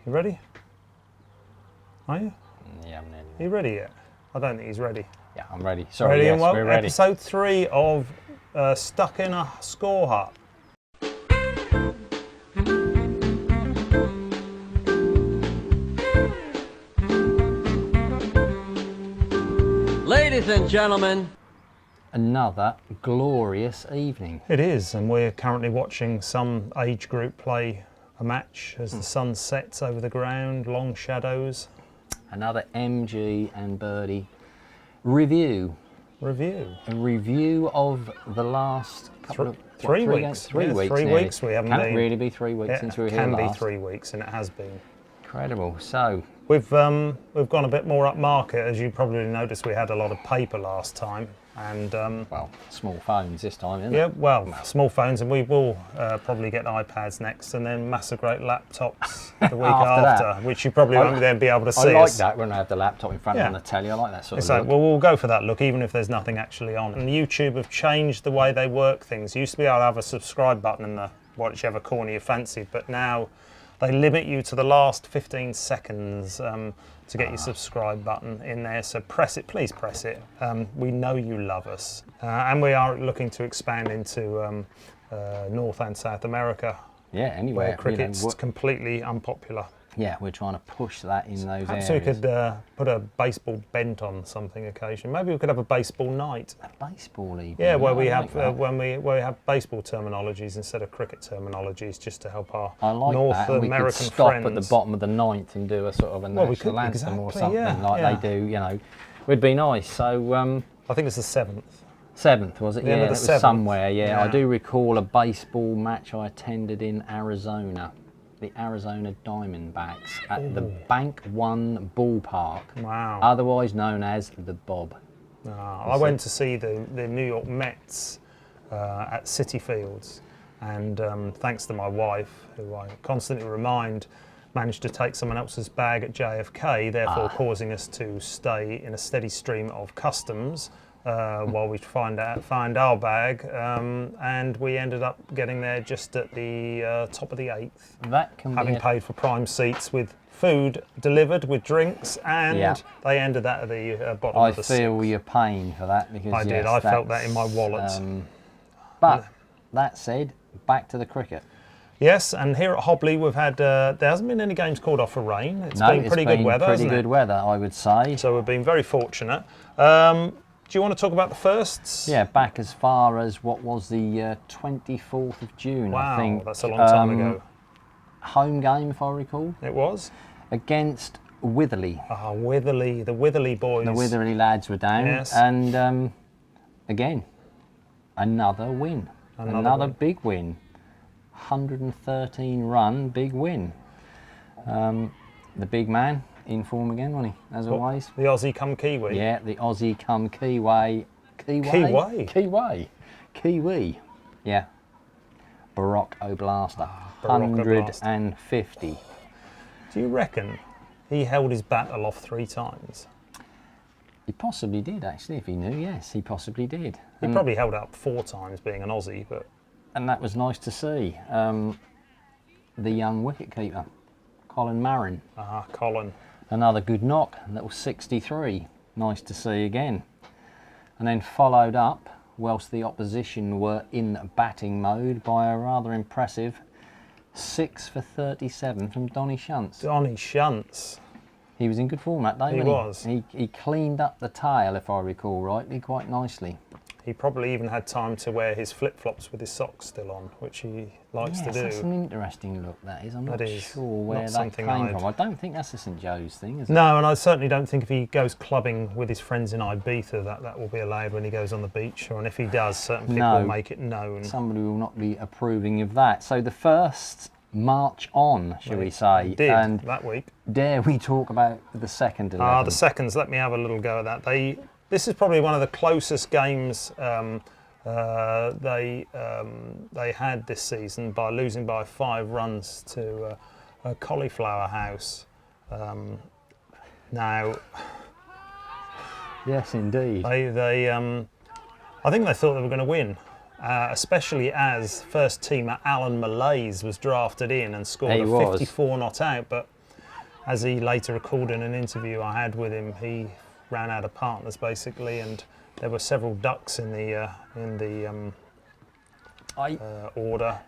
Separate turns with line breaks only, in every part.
You ready? Are you?
Yeah, I'm ready.
Are you ready yet? I don't think he's ready.
Yeah, I'm ready. Sorry,
ready
yes,
and well,
we're ready.
Episode 3 of Stuck in a Score Hut.
Ladies and gentlemen,
Another glorious evening.
It is, and we're currently watching some age group play a match as the sun sets over the ground, long shadows.
Another MG and Birdy review.
A
review of the last couple of...
Three weeks.
Games? 3
Yeah,
weeks
3
nearly.
weeks we haven't
Can
been.
it really be 3 weeks since we were here last?
It can be 3 weeks, and it has been.
Incredible. So,
We've gone a bit more upmarket, as you probably noticed. We had a lot of paper last time, and
well, small phones this time, isn't
yeah,
it?
well, small phones, and we will probably get iPads next, and then massive great laptops the week after, which you probably won't then be able to see.
I like
us.
that when I have the laptop in front on the telly. I like that sort of
So,
look.
well, we'll go for that look, even if there's nothing actually on. And YouTube have changed the way they work things. You used to be able to have a subscribe button in the whichever corner you fancied, but now they limit you to the last 15 seconds to get your subscribe button in there. So press it, please press it. We know you love us. And we are looking to expand into North and South America.
Yeah, anywhere.
Where cricket's completely unpopular.
Yeah, we're trying to push that in those
Perhaps
areas.
we could put a baseball bent on something occasionally. Maybe we could have a baseball night.
A baseball even.
Yeah, where we
like
have where we have baseball terminologies instead of cricket terminologies, just to help our
I like
North
that. And
American
we could stop
friends.
at the bottom of the ninth and do a sort of a
Well, we
national
could,
anthem or
exactly,
something
yeah,
like they do. You know, would be nice. So
I think it's the 7th.
7th was it?
The end
Yeah,
of
it
the
was
7th.
somewhere. Yeah,
Yeah.
I do recall a baseball match I attended in Arizona. The Arizona Diamondbacks at the Bank One Ballpark,
Wow.
otherwise known as the Bob.
I went to see the New York Mets at Citi Fields, and thanks to my wife, who I constantly remind, managed to take someone else's bag at JFK, therefore causing us to stay in a steady stream of customs while we find our bag, and we ended up getting there just at the top of the 8th,
That can
having
be
paid for prime seats with food delivered with drinks, and they ended that at the bottom
I
of the
feel
6th.
your pain for that because
I did.
yes,
I felt that
that's,
in my wallet.
But that said, back to the cricket.
Yes, and here at Hobley we've had, there hasn't been any games called off for rain. It's been pretty good weather,
Pretty
hasn't
good weather, I would say.
it? So we've been very fortunate. Do you want to talk about the firsts?
Yeah, back as far as what was the 24th of June,
Wow,
I think.
that's a long time ago.
Home game, if I recall,
It was?
against Witherley.
Ah, Witherley, the Witherley boys.
The Witherley lads were down,
Yes.
and again, another win. Another
win.
big win. 113 run, big win. The big man in form again, wasn't he? As always.
The Aussie come Kiwi.
Yeah, the Aussie come Kiwi. Kiwi. Yeah. Barack O'Blaster.
Barack O'Blaster.
150.
Do you reckon he held his bat aloft 3 times?
He possibly did, actually, if he knew. Yes, he possibly did.
He probably held it up 4 times being an Aussie, but...
And that was nice to see. The young wicketkeeper, Colin Marin.
Ah, Colin.
Another good knock, little 63. Nice to see again. And then followed up, whilst the opposition were in batting mode, by a rather impressive 6 for 37 from Donny Shunts.
Donny Shunts.
He was in good form that day,
He
wasn't
was.
He cleaned up the tail, if I recall rightly, quite nicely.
He probably even had time to wear his flip-flops with his socks still on, which he likes to do.
That's an interesting look, that is. I'm not sure where that
something
came from. I don't think that's a St Joe's thing, is it?
No, and I certainly don't think if he goes clubbing with his friends in Ibiza that will be allowed when he goes on the beach, and if he does, certain people will make it known.
Somebody will not be approving of that. So the first march on, shall we say.
Did
and
that week.
dare we talk about the second 11?
The seconds, let me have a little go at that. This is probably one of the closest games they had this season by losing by 5 runs to Cauliflower House. Now,
yes, indeed.
I think they thought they were going to win, especially as first teamer Alan Malays was drafted in and scored a 54 not out. But as he later recalled in an interview I had with him, he ran out of partners basically, and there were several ducks in the order,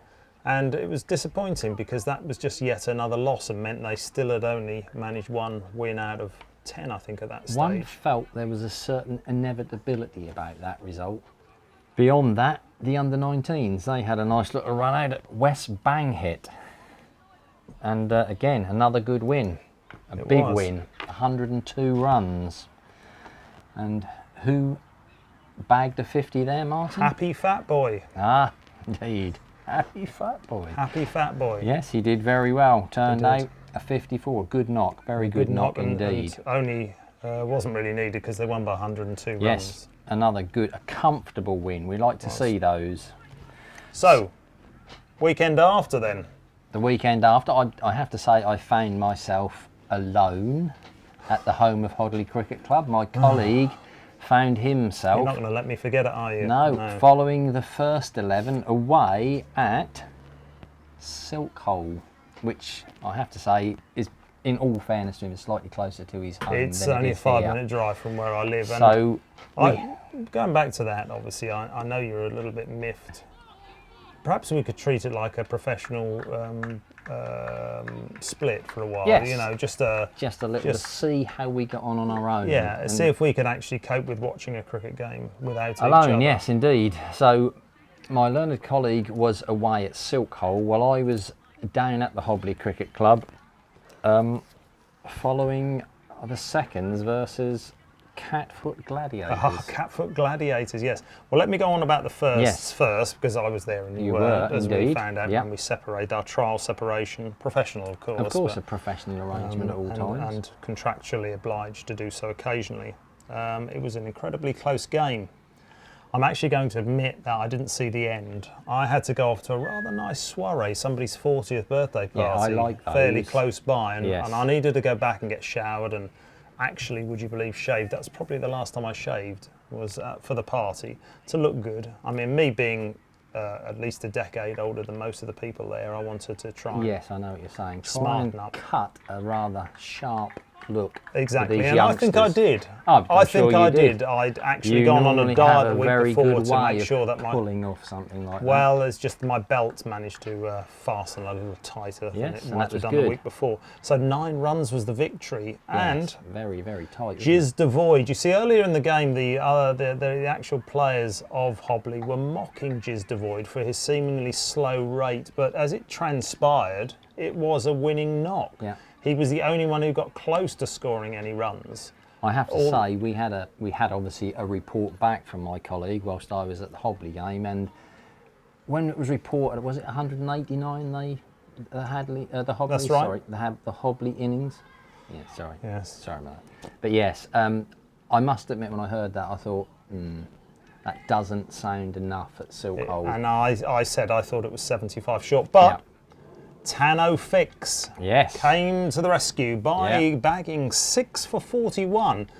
and it was disappointing because that was just yet another loss and meant they still had only managed 1 win out of 10, I think, at that stage.
One felt there was a certain inevitability about that result. Beyond that, the under-19s, they had a nice little run out at West Banghit. And again, another good win. A big win, 102 runs. And who bagged a 50 there, Martin?
Happy Fat Boy.
Ah, indeed. Happy Fat Boy.
Happy Fat Boy.
Yes, he did very well. Turned out a 54. Good knock. Very good knock indeed.
And only wasn't really needed because they won by 102 runs.
Yes, another good, a comfortable win. We like to see those.
So, weekend after then.
The weekend after, I have to say I found myself alone at the home of Hobley Cricket Club. My colleague found himself...
You're not going to let me forget it, are you?
No, following the first 11 away at Silkhole, which I have to say is, in all fairness to him, is slightly closer to his home.
It's
than
only
it
a
is
5-minute drive from where I live.
So,
going back to that, obviously, I know you're a little bit miffed. Perhaps we could treat it like a professional split for a while.
Yes.
You know, just a
little to see how we got on our own.
Yeah, and see if we could actually cope with watching a cricket game without each
alone.
other.
Yes, indeed. So, my learned colleague was away at Silkhole while I was down at the Hobley Cricket Club, following the seconds versus Catfoot Gladiators.
Catfoot Gladiators, yes. Well, let me go on about the firsts first, because I was there and you were, as
indeed.
we found out when we separate our trial separation, professional of course.
Of course, a professional arrangement at all times.
And contractually obliged to do so occasionally. It was an incredibly close game. I'm actually going to admit that I didn't see the end. I had to go off to a rather nice soiree, somebody's 40th birthday party,
I like those.
fairly close by, and
Yes.
I needed to go back and get showered and actually, would you believe, shaved. That's probably the last time I shaved, was for the party, to look good. I mean, me being at least a decade older than most of the people there, I wanted to try and
Yes, I know what you're saying. Try
smarten
and
up.
cut a rather sharp look.
Exactly,
for these
and I think I
youngsters.
did.
I'm
I
sure
think
you
I
did.
did. I'd actually
You
gone on a
normally
diet
have
the
a
week
very
before
good
to
way
make
of
sure that my
pulling off something like that.
well, it's just my belt managed to fasten a little tighter than
Yes,
it
and
might
that was
have done the
good.
week before. So 9 runs was the victory, and
Yes, very, very tight.
Jizz Devoid. You see, earlier in the game, the actual players of Hobley were mocking Jizz Devoid for his seemingly slow rate, but as it transpired, it was a winning knock.
Yeah.
He was the only one who got close to scoring any runs.
I have to say, we had obviously a report back from my colleague whilst I was at the Hobley game, and when it was reported, was it 189 the Hobley?
That's right.
Sorry, the Hobley innings. Yeah, sorry.
Yes.
Sorry about that. But yes, I must admit when I heard that, I thought, that doesn't sound enough at Silkhole.
And I said I thought it was 75 short, but Tano Fix came to the rescue by bagging 6 for 41.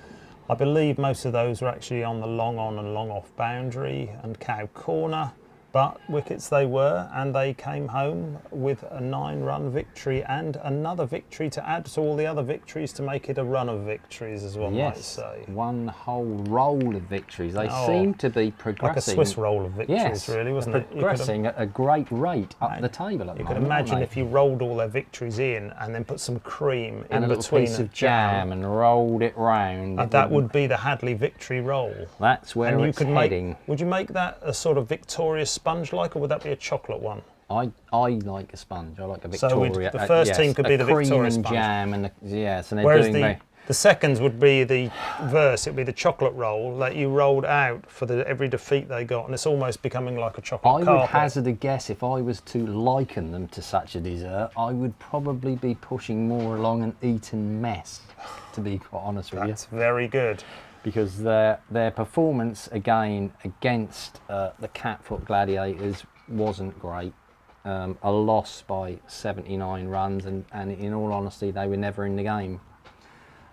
I believe most of those were actually on the long on and long off boundary and cow corner, but wickets they were, and they came home with a 9-run victory and another victory to add to all the other victories to make it a run of victories, as one might say.
One whole roll of victories. They seem to be progressing.
Like a Swiss roll of victories, really, wasn't it?
Progressing at a great rate up the table at the moment.
You could imagine if you rolled all their victories in and then put some cream
and
in
a
between
piece of jam and rolled it round.
And that would be the Hadley victory roll.
That's where it's heading.
Would you make that a sort of Victoria sponge-like, or would that be a chocolate one?
I like a sponge. I like a Victoria.
So the first team could be the Victoria
cream and
sponge.
Jam and and they're
Whereas
doing
the seconds would be the verse. It'd be the chocolate roll that you rolled out for every defeat they got, and it's almost becoming like a chocolate carpet.
I would hazard a guess, if I was to liken them to such a dessert, I would probably be pushing more along an Eton mess, to be quite honest with you.
That's very good.
Because their performance again against the Catfoot Gladiators wasn't great. A loss by 79 runs, and in all honesty, they were never in the game.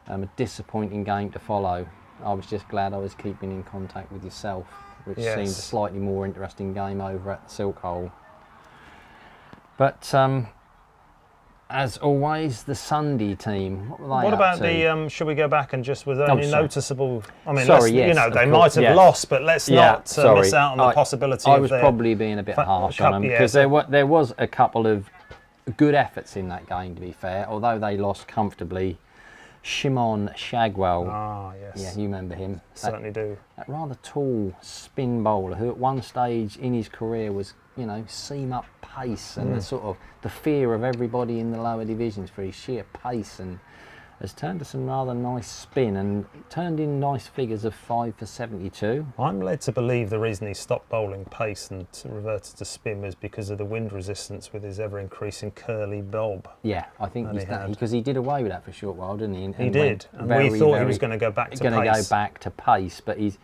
A disappointing game to follow. I was just glad I was keeping in contact with yourself, which seemed a slightly more interesting game over at the Silkhole. But as always, the Sunday team. What were they
What
up
about
to?
the? Should we go back and just with only
sorry.
noticeable? I mean,
Sorry,
let's,
yes,
you know,
of
they
course,
might have
yes.
lost, but let's not miss out on the possibility.
I
of
was
their
probably being a bit harsh on them because there was a couple of good efforts in that game, to be fair. Although they lost comfortably. Shimon Shagwell.
Ah, yes.
Yeah, you remember him.
Certainly do.
That rather tall spin bowler who at one stage in his career was, you know, seam up pace and the sort of the fear of everybody in the lower divisions for his sheer pace, and has turned to some rather nice spin and turned in nice figures of 5 for 72.
I'm led to believe the reason he stopped bowling pace and reverted to spin was because of the wind resistance with his ever-increasing curly bob.
Yeah, I think because he did away with that for a short while, didn't he?
He did, and we thought he was going to go back to pace.
Going to go back to pace, but he's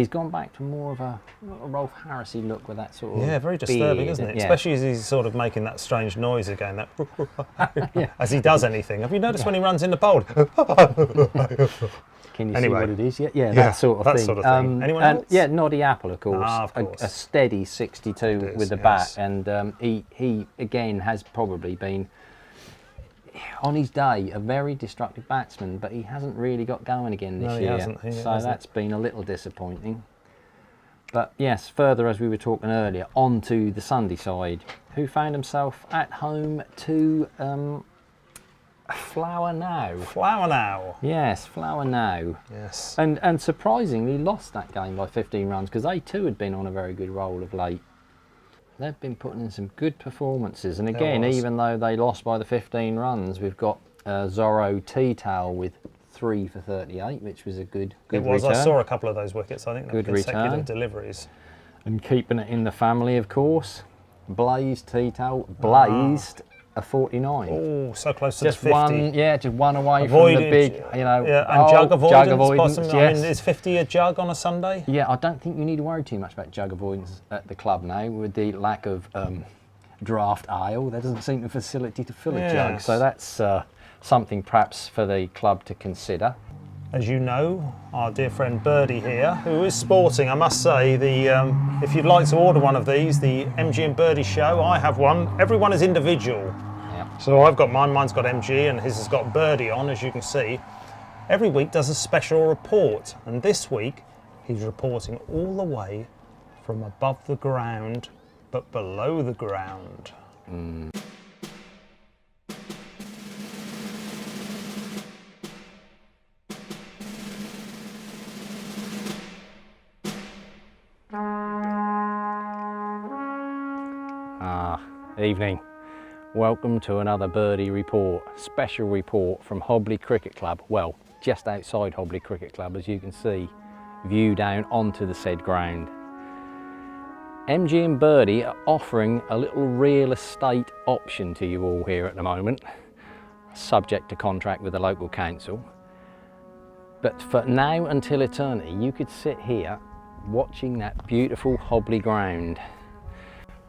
gone back to more of a Rolf Harrisy look with that sort of
very disturbing,
beard,
isn't it?
Yeah.
Especially as he's sort of making that strange noise again, that as he does anything. Have you noticed when he runs in the bowl?
Can you see what it is? Yeah, that sort of thing.
Anyone else?
Yeah, Noddy Apple, of course.
Ah, of course.
A steady 62 with the bat, and he again has probably been, on his day, a very destructive batsman, but he hasn't really got going again this year. So that's been a little disappointing. But yes, further as we were talking earlier, on to the Sunday side, who found himself at home to Flower Now.
Flower Now.
Yes, Flower Now.
Yes.
And surprisingly lost that game by 15 runs because they too had been on a very good roll of late. They've been putting in some good performances, and again, even though they lost by the 15 runs, we've got Zorro T-Tail with 3 for 38, which was a good return.
I saw a couple of those wickets. I think they're
good
consecutive
return.
Deliveries.
And keeping it in the family, of course, Blaze T-Tail blazed a 49.
Oh, so close to
just
the 50.
One, just one away from the big, you know.
Yeah, and jug avoidance.
Yes.
I mean, is 50 a jug on a Sunday?
Yeah, I don't think you need to worry too much about jug avoidance at the club now with the lack of draft ale. There doesn't seem a facility to fill a jug, so that's something perhaps for the club to consider.
As you know, our dear friend Birdy here, who is sporting, I must say, if you'd like to order one of these, the MG and Birdy show, I have one. Everyone is individual.
Yeah.
So I've got mine, mine's got MG, and his has got Birdy on, as you can see. Every week does a special report, and this week he's reporting all the way from above the ground, but below the ground.
Evening. Welcome to another Birdy report, special report from Hobley Cricket Club. Well, just outside Hobley Cricket Club, as you can see, view down onto the said ground. MG and Birdy are offering a little real estate option to you all here at the moment, subject to contract with the local council. But for now until eternity, you could sit here watching that beautiful Hobley ground.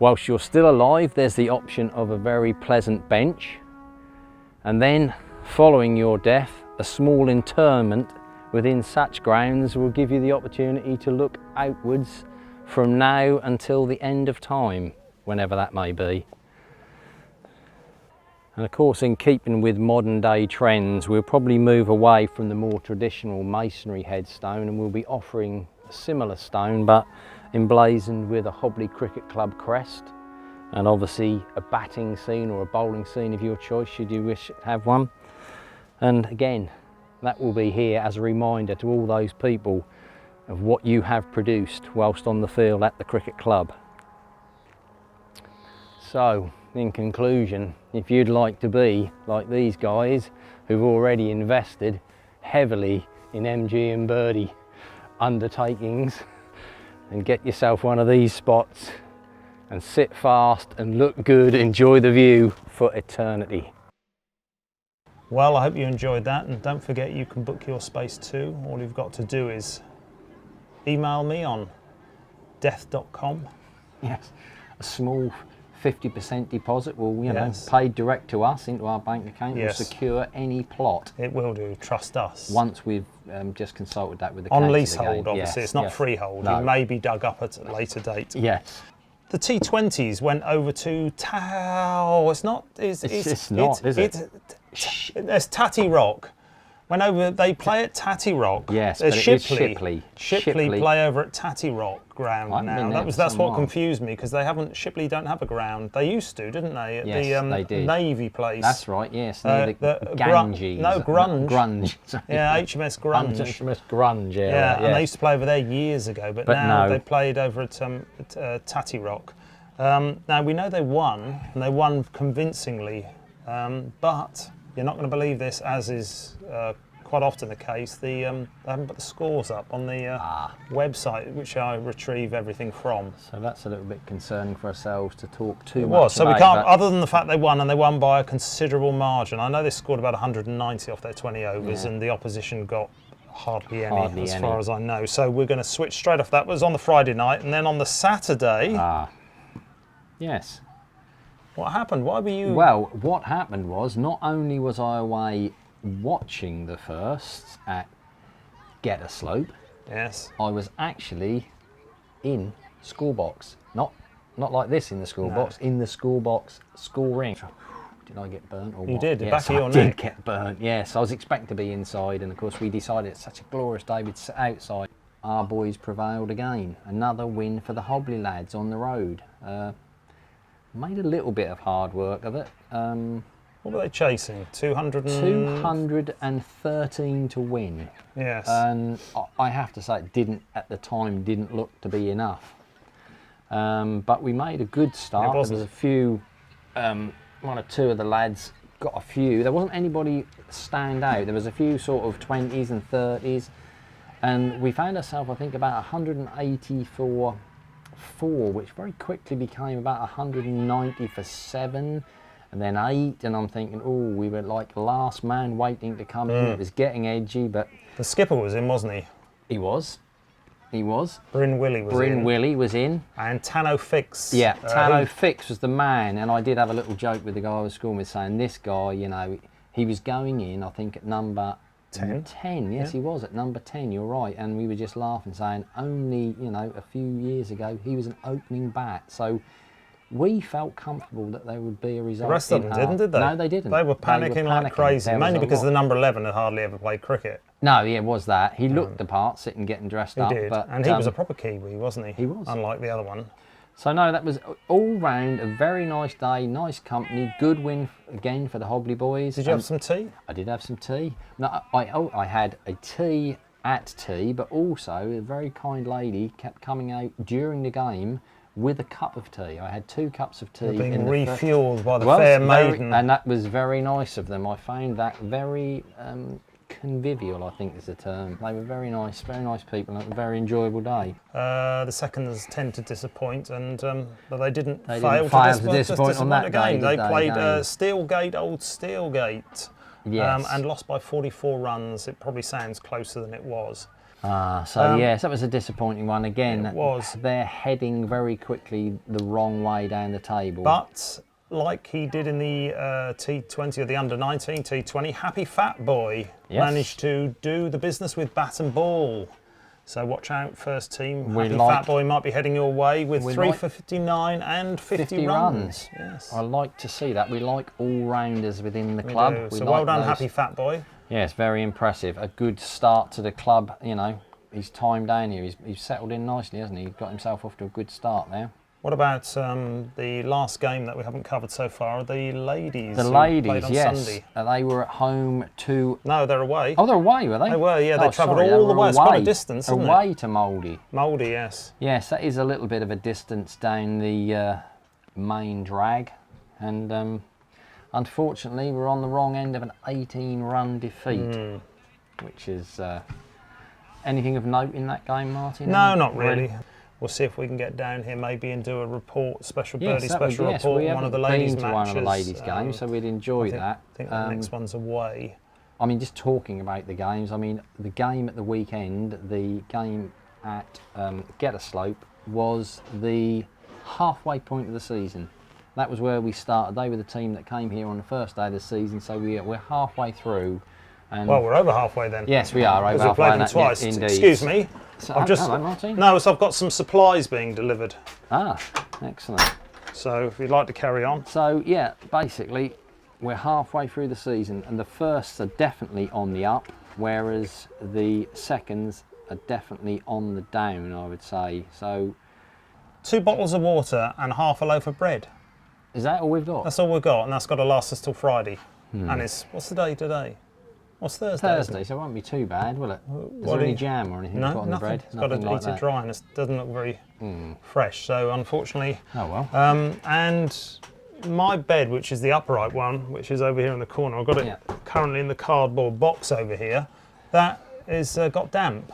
Whilst you're still alive, there's the option of a very pleasant bench, and then following your death, a small interment within such grounds will give you the opportunity to look outwards from now until the end of time, whenever that may be. And of course, in keeping with modern day trends, we'll probably move away from the more traditional masonry headstone, and we'll be offering a similar stone but emblazoned with a Hobley Cricket Club crest, and obviously a batting scene or a bowling scene of your choice should you wish to have one. And again, that will be here as a reminder to all those people of what you have produced whilst on the field at the cricket club. So in conclusion, if you'd like to be like these guys who've already invested heavily in MG and Birdy undertakings, and get yourself one of these spots and sit fast and look good, enjoy the view for eternity.
Well, I hope you enjoyed that, and don't forget you can book your space too. All you've got to do is email me on death.com.
Yes, a small 50% deposit will, you know, paid direct to us into our bank account, will secure any plot.
It will do, trust us.
Once we've just consulted that with the council.
On leasehold, obviously, it's not freehold.
No.
It may be dug up at a later date.
Yes.
the T20s went over to Tau. It's not.
It's not, is it?
There's Tatty Rock. Went over. They play at Tatty Rock.
Yes,
There's
but it is Shipley.
Shipley play over at Tatty Rock ground
I haven't been
now.
there
That's
for
what
some
confused me because they haven't. Shipley don't have a ground. They used to, didn't they? At
Yes,
the
they did.
Navy place.
That's right, yes. Near the
Grunge. No, Grunge.
Grunge. Sorry.
Yeah, HMS Grunge.
HMS Grunge, yeah.
Yeah,
right,
and they used to play over there years ago, but now
no.
they played over at Tatty Rock. Now we know they won, and they won convincingly, but you're not going to believe this, as is quite often the case. They haven't put the scores up on the website, which I retrieve everything from.
So that's a little bit concerning for ourselves to talk too
It
much
was, so we
about,
can't,
but
other than the fact they won, and they won by a considerable margin. I know they scored about 190 off their 20 overs, and the opposition got hardly any, as far as I know. So we're going to switch straight off. That was on the Friday night, and then on the Saturday...
Yes.
What happened? Why were you...
Well, what happened was, not only was I away watching the first at Get a Slope,
Yes.
I was actually in school box. Not like this in the school box, in the school box, school ring. Did I get burnt or what?
You did, the
yes,
back of your
I
neck.
did get burnt, yes. I was expecting to be inside, and of course we decided it's such a glorious day we'd sit outside. Our boys prevailed again. Another win for the Hobley lads on the road. Made a little bit of hard work of it.
What were they chasing?
213 to win.
Yes.
And I have to say, it didn't at the time didn't look to be enough. But we made a good start. There was a few, one or two of the lads got a few. There wasn't anybody stand out. There was a few sort of 20s and 30s, and we found ourselves, I think, about 180 for 4, which very quickly became about 190 for 7, and then 8, and I'm thinking, oh, we were like last man waiting to come in. It was getting edgy, but...
The skipper was in, wasn't he?
He was.
Bryn Willie was in.
Bryn Willie was in.
And Tano Fix.
Yeah, Tano Fix was the man, and I did have a little joke with the guy I was schooling with, saying this guy, you know, he was going in, I think, at number 10. Yes, he was at number 10, you're right. And we were just laughing, saying only, you know, a few years ago, he was an opening bat. So we felt comfortable that there would be a result.
The rest of them did they?
No, they didn't.
They were panicking like crazy, mainly because the number 11 had hardly ever played cricket.
No, yeah, it was that. He looked the part, sitting getting dressed up.
He did,
but,
and he was a proper Kiwi, wasn't he?
He was.
Unlike the other one.
So no, that was all round a very nice day, nice company, good win again for the Hobley boys.
Did you have some tea?
I did have some tea. No, I had a tea at tea, but also a very kind lady kept coming out during the game with a cup of tea. I had 2 cups of tea.
Being refuelled by the fair maiden.
And that was very nice of them. I found that very convivial, I think is the term. They were very nice people, and it was a very enjoyable day.
The seconds tend to disappoint, and but they didn't
They
fail
didn't fail
to
to disappoint on that
again.
day,
They played Steelgate, old Steelgate,
Yes.
and lost by 44 runs. It probably sounds closer than it was.
Yes, that was a disappointing one again.
It was.
They're heading very quickly the wrong way down the table.
But like he did in the T20 or the under-19 T20, Happy Fat Boy managed to do the business with bat and ball. So watch out, first team. Happy Fat Boy might be heading your way with 3 for 59 and 50 runs. Yes.
I like to see that. We like all-rounders within the club.
So well done, Happy Fat Boy.
Yes, very impressive. A good start to the club. You know, he's timed down here. He's settled in nicely, hasn't he? He's got himself off to a good start now.
What about the last game that we haven't covered so far? The ladies.
The ladies,
played on
yes.
Sunday.
They were at home to...
No, they're away.
Oh, they're away, were they?
They were, yeah. They travelled
sorry,
all the way. It's quite a distance, isn't it?
Away to Mouldy.
Mouldy, yes.
Yes, that is a little bit of a distance down the main drag. And unfortunately, we're on the wrong end of an 18-run defeat, which is... anything of note in that game, Martin?
No, not really. We'll see if we can get down here maybe and do a report, Birdie special report on one of the ladies' matches.
One of the ladies' games, so we'd enjoy that.
I think the next one's away.
I mean, just talking about the games, I mean, the game at the weekend, the game at Get a Slope, was the halfway point of the season. That was where we started. They were the team that came here on the first day of the season, so we're halfway through. And
well, we're over halfway then.
Yes, we are over halfway.
We've played them twice.
Indeed.
Excuse me.
So,
I've just
hello, Martin.
No, so I've got some supplies being delivered.
Ah. Excellent.
So if you'd like to carry on.
So yeah, basically we're halfway through the season and the firsts are definitely on the up, whereas the seconds are definitely on the down, I would say. So
2 bottles of water and half a loaf of bread.
is that all we've got?
That's all we've got, and that's got to last us till Friday. And it's, what's the day today? What's Thursday?
Thursday, so it won't be too bad, will it? Is there any jam or anything to
No,
put on the
nothing.
bread?
It's got to
like
eat
that.
it dry, and it doesn't look very fresh. So unfortunately,
Oh well.
and my bed, which is the upright one, which is over here in the corner, I've got it currently in the cardboard box over here. That is got damp.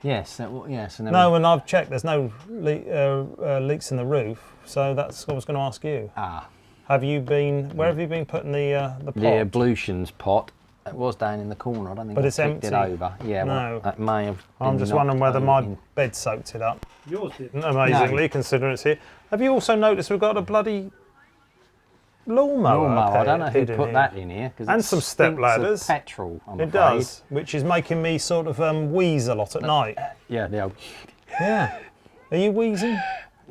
Yes, yes. And
No, and I've checked. There's no leaks in the roof. So that's what I was going to ask you.
Ah.
Have you been? Where have you been putting the pot?
The ablutions pot. It was down in the corner. I don't think
But
I
it's
kicked it
empty.
over. Yeah,
No.
well, that may have.
I'm
been
just
knocked
wondering whether
over
my
in-
bed soaked it up.
Yours did.
Amazingly, considering it's here. Have you also noticed we've got a bloody lawnmower? up
I don't know
here,
who
hidden
put
here?
that in here. 'Cause
And
it
some step
stinks of
ladders.
Petrol. I'm
It
afraid.
does, which is making me sort of wheeze a lot at night.
Yeah, the old.
Yeah. Are you wheezing?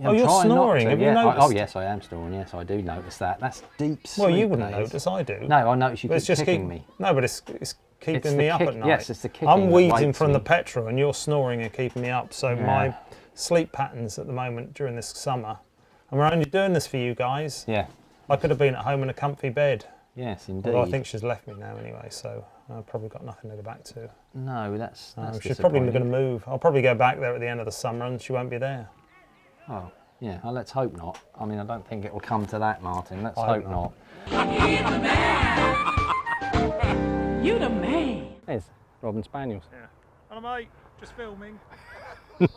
I'm
you're
trying not
snoring.
to,
Have
yeah.
you noticed?
Oh yes, I am snoring. Yes, I do notice that. That's deep sleep.
Well, you wouldn't
that is.
notice. I do.
No, I notice you
But
keep
it's just
kicking me.
No, but it's keeping
It's
me
the
up
kick-
at night.
yes, it's the kicking
I'm
that
wheezing
wakes
from
me.
the petrol, and you're snoring and keeping me up. So my sleep patterns at the moment during this summer, and we're only doing this for you guys.
Yeah.
I could have been at home in a comfy bed.
Yes, indeed.
Well, I think she's left me now anyway, so I've probably got nothing to go back to.
No, that's
She's probably going to
disappointing.
move. I'll probably go back there at the end of the summer, and she won't be there.
Oh, yeah. Well, let's hope not. I mean, I don't think it will come to that, Martin. Let's
I
hope
hope
not.
You the man.
There's Robin Spaniels.
Yeah. Hello, mate. Just filming. Right.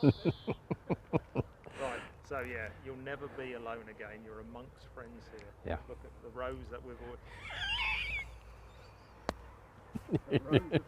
So yeah, you'll never be alone again. You're amongst friends here.
Yeah.
Look at the rows that we've already.